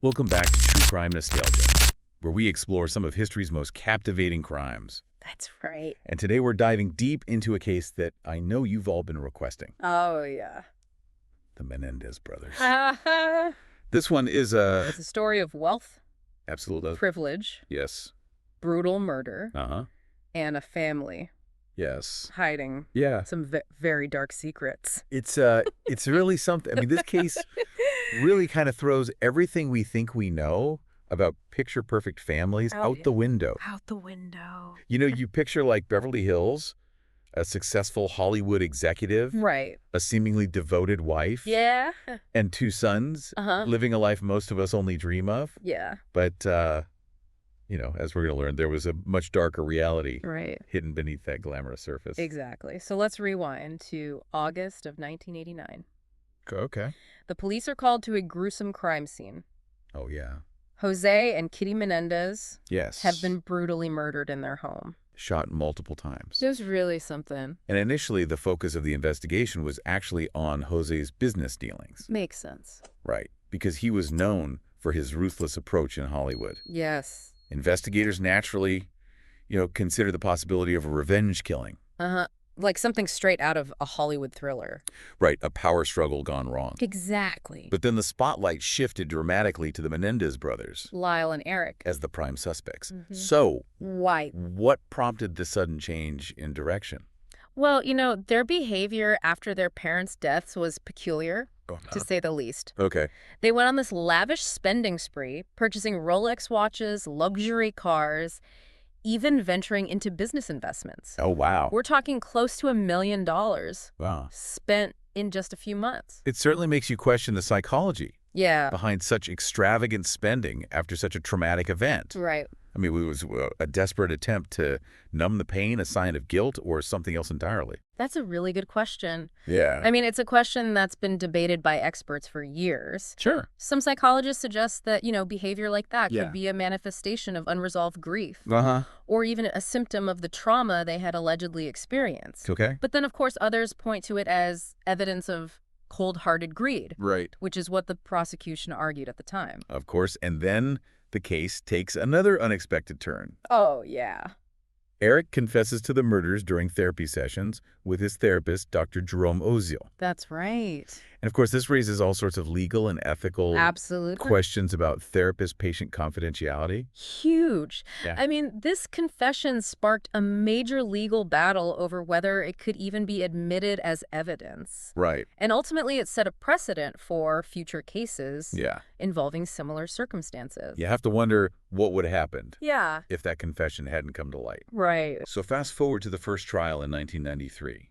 Welcome back to True Crime Nostalgia, where we explore some of history's most captivating crimes. That's right. And today we're diving deep into a case that I know you've all been requesting. Oh, yeah. The Menendez brothers. It's This one is a... a story of wealth, Absolute. privilege, Yes. brutal murder, Uh-huh. and a family Yes. hiding Yeah. some very dark secrets. It's really something. I mean, this case really kind of throws everything we think we know about picture-perfect families out the window. Out the window. You know, you picture like Beverly Hills, a successful Hollywood executive, Right. a seemingly devoted wife, Yeah. and 2 sons, living a life most of us only dream of. Yeah. But, you know, as we're going to learn, there was a much darker reality hidden beneath that glamorous surface. Exactly. So let's rewind to August of 1989. Okay. The police are called to a gruesome crime scene. Oh, yeah. José and Kitty Menendez Yes. have been brutally murdered in their home. Shot multiple times. It was really something. And initially, the focus of the investigation was actually on Jose's business dealings. Makes sense. Right. Because he was known for his ruthless approach in Hollywood. Yes. Investigators naturally, consider the possibility of a revenge killing. Like something straight out of a Hollywood thriller. Right, a power struggle gone wrong. Exactly. But then the spotlight shifted dramatically to the Menendez brothers Lyle and Erik. as the prime suspects. So, Why? what prompted the sudden change in direction? Well, their behavior after their parents' deaths was peculiar, to say the least. Okay. They went on this lavish spending spree, purchasing Rolex watches, luxury cars, even venturing into business investments. Oh, wow. We're talking close to $1 million Wow. spent in just a few months. It certainly makes you question the psychology Yeah. behind such extravagant spending after such a traumatic event. Right. I mean, it was a desperate attempt to numb the pain, a sign of guilt, or something else entirely. That's a really good question. Yeah. I mean, it's a question that's been debated by experts for years. Sure. Some psychologists suggest that, behavior like that Yeah. could be a manifestation of unresolved grief, Uh-huh. or even a symptom of the trauma they had allegedly experienced. Okay. But then, of course, others point to it as evidence of cold-hearted greed, Right. which is what the prosecution argued at the time. Of course. And then the case takes another unexpected turn. Oh, yeah. Erik confesses to the murders during therapy sessions with his therapist, Dr. Jerome Oziel. That's right. And of course, this raises all sorts of legal and ethical Absolutely. questions about therapist-patient confidentiality. Huge. Yeah. I mean, this confession sparked a major legal battle over whether it could even be admitted as evidence. Right. And ultimately, it set a precedent for future cases Yeah. involving similar circumstances. You have to wonder what would have happened Yeah. if that confession hadn't come to light. Right. So fast forward to the first trial in 1993,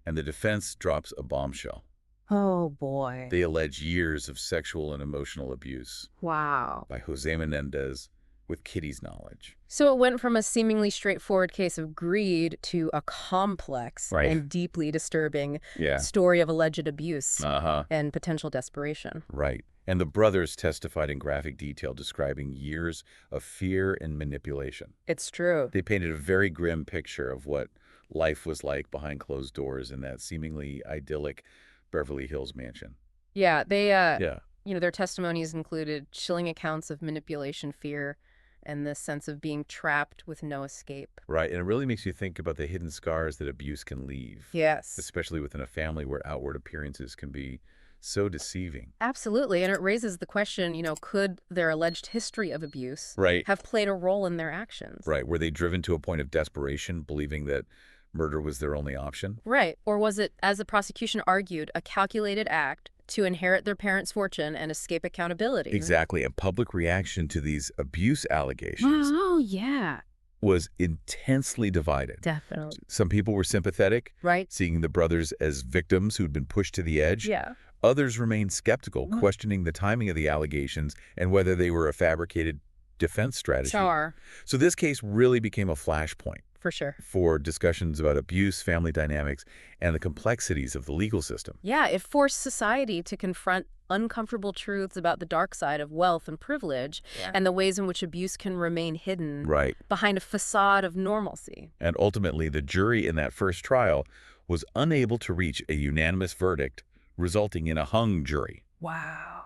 and the defense drops a bombshell. Oh, boy. They allege years of sexual and emotional abuse Wow. by José Menendez with Kitty's knowledge. So it went from a seemingly straightforward case of greed to a complex Right. and deeply disturbing Yeah. story of alleged abuse Uh-huh. and potential desperation. Right. And the brothers testified in graphic detail describing years of fear and manipulation. It's true. They painted a very grim picture of what life was like behind closed doors in that seemingly idyllic Beverly Hills mansion. Yeah, they, Yeah. their testimonies included chilling accounts of manipulation, fear, and the sense of being trapped with no escape. Right. And it really makes you think about the hidden scars that abuse can leave. Yes. Especially within a family where outward appearances can be so deceiving. Absolutely. And it raises the question, could their alleged history of abuse Right. have played a role in their actions? Right. Were they driven to a point of desperation, believing that murder was their only option? Right. Or was it, as the prosecution argued, a calculated act to inherit their parents' fortune and escape accountability? Exactly. And public reaction to these abuse allegations Oh, yeah. was intensely divided. Definitely. Some people were sympathetic, Right? seeing the brothers as victims who'd been pushed to the edge. Yeah. Others remained skeptical, questioning the timing of the allegations and whether they were a fabricated defense strategy. Sure. So this case really became a flashpoint For sure. for discussions about abuse, family dynamics, and the complexities of the legal system. Yeah, it forced society to confront uncomfortable truths about the dark side of wealth and privilege and the ways in which abuse can remain hidden Right. behind a facade of normalcy. And ultimately, the jury in that first trial was unable to reach a unanimous verdict, resulting in a hung jury. Wow.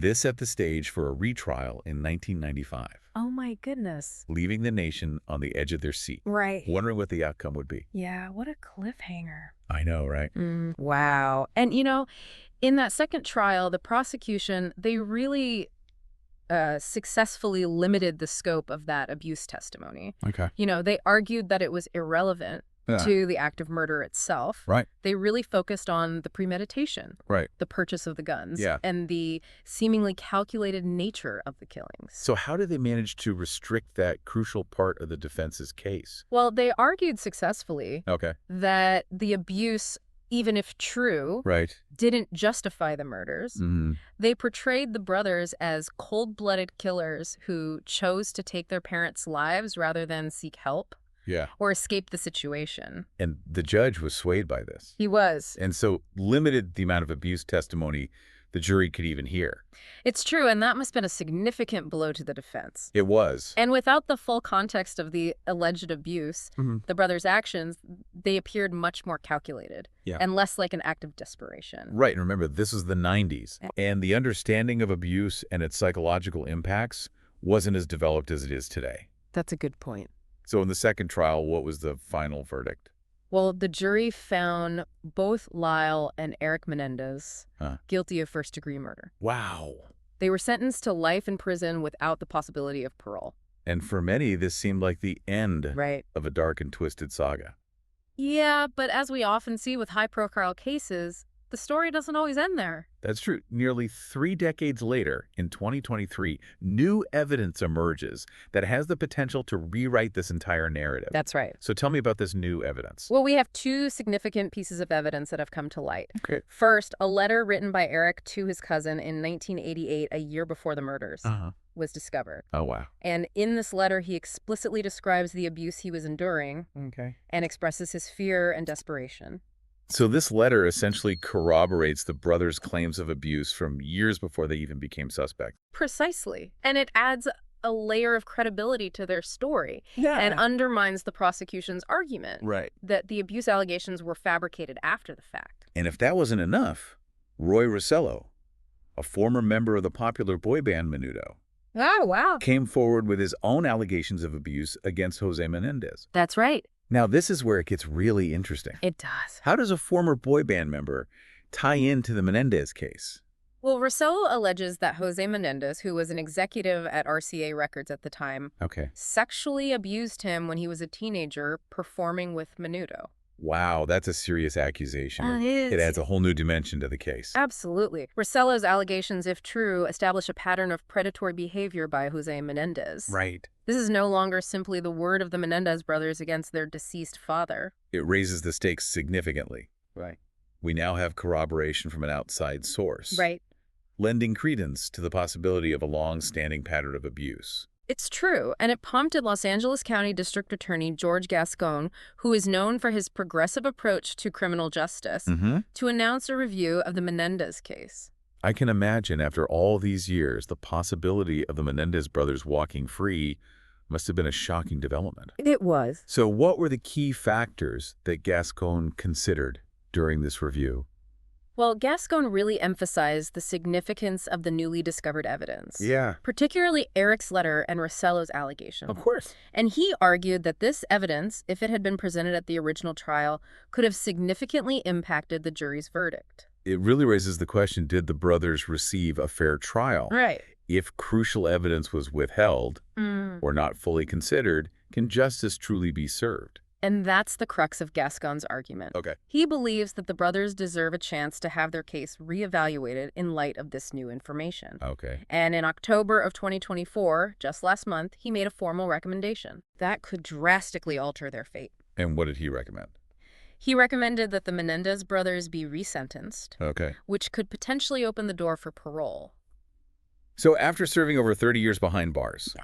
This set the stage for a retrial in 1995, Oh my goodness. leaving the nation on the edge of their seat, Right. wondering what the outcome would be. Yeah, what a cliffhanger. I know, right? Wow. And in that second trial, the prosecution, they really successfully limited the scope of that abuse testimony. Okay. They argued that it was irrelevant Yeah. to the act of murder itself. Right. They really focused on the premeditation, Right. the purchase of the guns, Yeah. and the seemingly calculated nature of the killings. So how did they manage to restrict that crucial part of the defense's case? Well, they argued successfully Okay. that the abuse, even if true, Right. didn't justify the murders. Mm-hmm. They portrayed the brothers as cold-blooded killers who chose to take their parents' lives rather than seek help Yeah. or escape the situation. And the judge was swayed by this, He was. and so limited the amount of abuse testimony the jury could even hear. It's true, and that must have been a significant blow to the defense. It was. And without the full context of the alleged abuse, the brothers' actions, they appeared much more calculated and less like an act of desperation. Right, and remember, this was the 90s, and the understanding of abuse and its psychological impacts wasn't as developed as it is today. That's a good point. So in the second trial, what was the final verdict? Well, the jury found both Lyle and Erik Menendez guilty of first-degree murder. Wow. They were sentenced to life in prison without the possibility of parole. And for many, this seemed like the end Right. of a dark and twisted saga. Yeah, but as we often see with high-profile cases, the story doesn't always end there. That's true. Nearly 3 decades later, in 2023, new evidence emerges that has the potential to rewrite this entire narrative. That's right. So tell me about this new evidence. Well, we have two significant pieces of evidence that have come to light. Okay. First, a letter written by Erik to his cousin in 1988, a year before the murders, was discovered. Oh, wow. And in this letter, he explicitly describes the abuse he was enduring Okay. and expresses his fear and desperation. So this letter essentially corroborates the brothers' claims of abuse from years before they even became suspects. Precisely. And it adds a layer of credibility to their story and undermines the prosecution's argument Right. that the abuse allegations were fabricated after the fact. And if that wasn't enough, Roy Rossello, a former member of the popular boy band Menudo, Oh, wow. came forward with his own allegations of abuse against José Menendez. That's right. Now, this is where it gets really interesting. It does. How does a former boy band member tie into the Menendez case? Well, Rossello alleges that José Menendez, who was an executive at RCA Records at the time, Okay. sexually abused him when he was a teenager performing with Menudo. Wow, that's a serious accusation. It is. It adds a whole new dimension to the case. Absolutely. Rossello's allegations, if true, establish a pattern of predatory behavior by José Menendez. Right. This is no longer simply the word of the Menendez brothers against their deceased father. It raises the stakes significantly. Right. We now have corroboration from an outside source. Right. Lending credence to the possibility of a long-standing pattern of abuse. It's true, and it prompted Los Angeles County District Attorney George Gascon, who is known for his progressive approach to criminal justice, to announce a review of the Menendez case. I can imagine after all these years, the possibility of the Menendez brothers walking free must have been a shocking development. It was. So what were the key factors that Gascon considered during this review? Well, Gascon really emphasized the significance of the newly discovered evidence. Yeah. Particularly Erik's letter and Rossello's allegation. Of course. And he argued that this evidence, if it had been presented at the original trial, could have significantly impacted the jury's verdict. It really raises the question, did the brothers receive a fair trial? Right. If crucial evidence was withheld or not fully considered, can justice truly be served? And that's the crux of Gascon's argument. Okay. He believes that the brothers deserve a chance to have their case reevaluated in light of this new information. Okay. And in October of 2024, just last month, he made a formal recommendation that could drastically alter their fate. And what did he recommend? He recommended that the Menendez brothers be resentenced, Okay. which could potentially open the door for parole. So after serving over 30 years behind bars,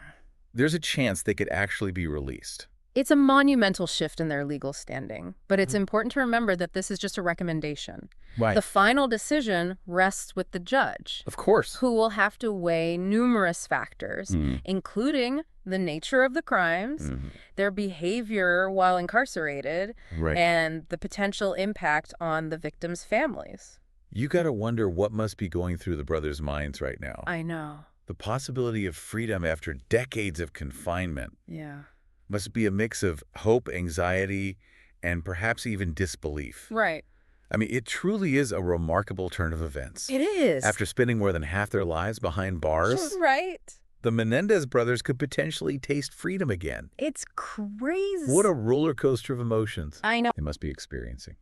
there's a chance they could actually be released. It's a monumental shift in their legal standing, but it's important to remember that this is just a recommendation. Right. The final decision rests with the judge, Of course. who will have to weigh numerous factors, including the nature of the crimes, their behavior while incarcerated, Right. and the potential impact on the victims' families. You gotta wonder what must be going through the brothers' minds right now. I know. The possibility of freedom after decades of confinement Yeah. must be a mix of hope, anxiety, and perhaps even disbelief. Right. I mean, it truly is a remarkable turn of events. It is. After spending more than half their lives behind bars, Right. the Menendez brothers could potentially taste freedom again. It's crazy. What a roller coaster of emotions I know. they must be experiencing.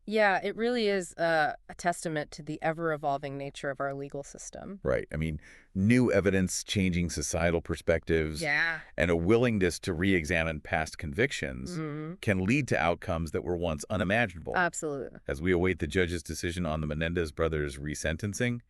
Yeah, it really is a testament to the ever-evolving nature of our legal system. Right. I mean, new evidence changing societal perspectives Yeah. and a willingness to re-examine past convictions can lead to outcomes that were once unimaginable. Absolutely. As we await the judge's decision on the Menendez brothers' resentencing,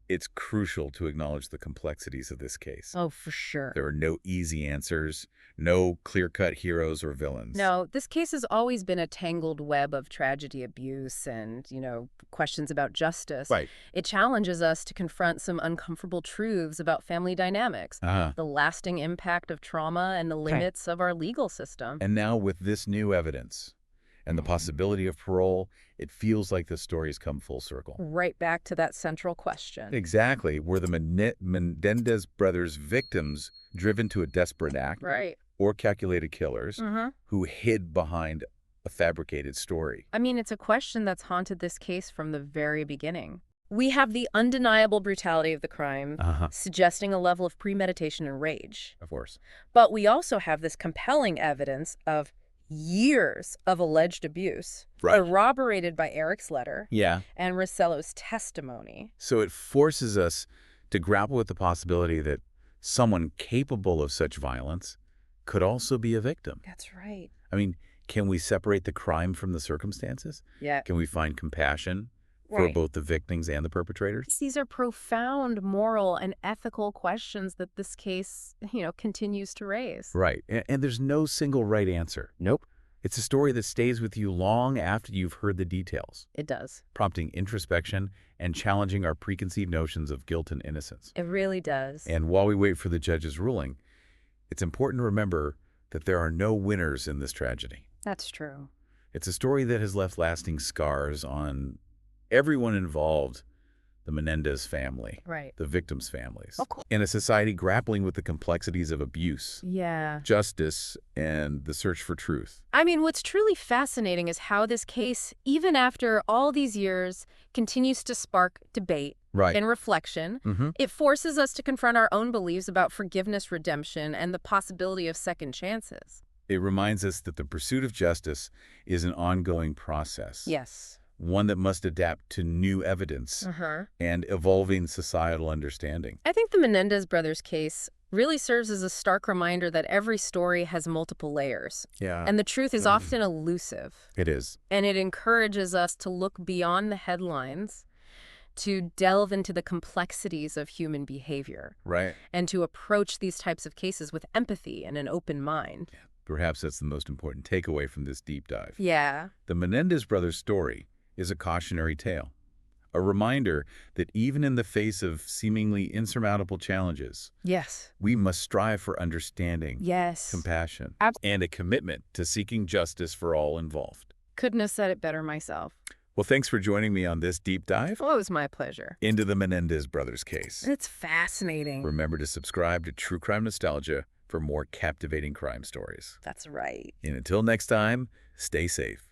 it's crucial to acknowledge the complexities of this case. Oh, for sure. There are no easy answers, no clear-cut heroes or villains. No, this case has always been a tangled web of tragedy, abuse, and, questions about justice. Right. It challenges us to confront some uncomfortable truths about family dynamics, the lasting impact of trauma, and the limits of our legal system. And now with this new evidence and the possibility of parole, it feels like the story's come full circle. Right back to that central question. Exactly. Were the Menendez brothers victims driven to a desperate act? Right. Or calculated killers who hid behind a fabricated story? I mean, it's a question that's haunted this case from the very beginning. We have the undeniable brutality of the crime, suggesting a level of premeditation and rage. Of course. But we also have this compelling evidence of years of alleged abuse, corroborated by Erik's letter and Rossello's testimony. So it forces us to grapple with the possibility that someone capable of such violence could also be a victim. That's right. I mean, can we separate the crime from the circumstances? Yeah. Can we find compassion for both the victims and the perpetrators? These are profound moral and ethical questions that this case, continues to raise. Right. And there's no single right answer. Nope. It's a story that stays with you long after you've heard the details. It does. Prompting introspection and challenging our preconceived notions of guilt and innocence. It really does. And while we wait for the judge's ruling, it's important to remember that there are no winners in this tragedy. That's true. It's a story that has left lasting scars on everyone involved, the Menendez family, the victims' families, Of course. in a society grappling with the complexities of abuse, justice, and the search for truth. I mean, what's truly fascinating is how this case, even after all these years, continues to spark debate and reflection. It forces us to confront our own beliefs about forgiveness, redemption, and the possibility of second chances. It reminds us that the pursuit of justice is an ongoing process. Yes. One that must adapt to new evidence and evolving societal understanding. I think the Menendez brothers case really serves as a stark reminder that every story has multiple layers. Yeah. And the truth is often elusive. It is. And it encourages us to look beyond the headlines, to delve into the complexities of human behavior. Right. And to approach these types of cases with empathy and an open mind. Yeah. Perhaps that's the most important takeaway from this deep dive. Yeah. The Menendez brothers' story is a cautionary tale, a reminder that even in the face of seemingly insurmountable challenges, we must strive for understanding, compassion, and a commitment to seeking justice for all involved. Couldn't have said it better myself. Well, thanks for joining me on this deep dive. Oh, it was my pleasure. Into the Menendez brothers case. It's fascinating. Remember to subscribe to True Crime Nostalgia for more captivating crime stories. That's right. And until next time, stay safe.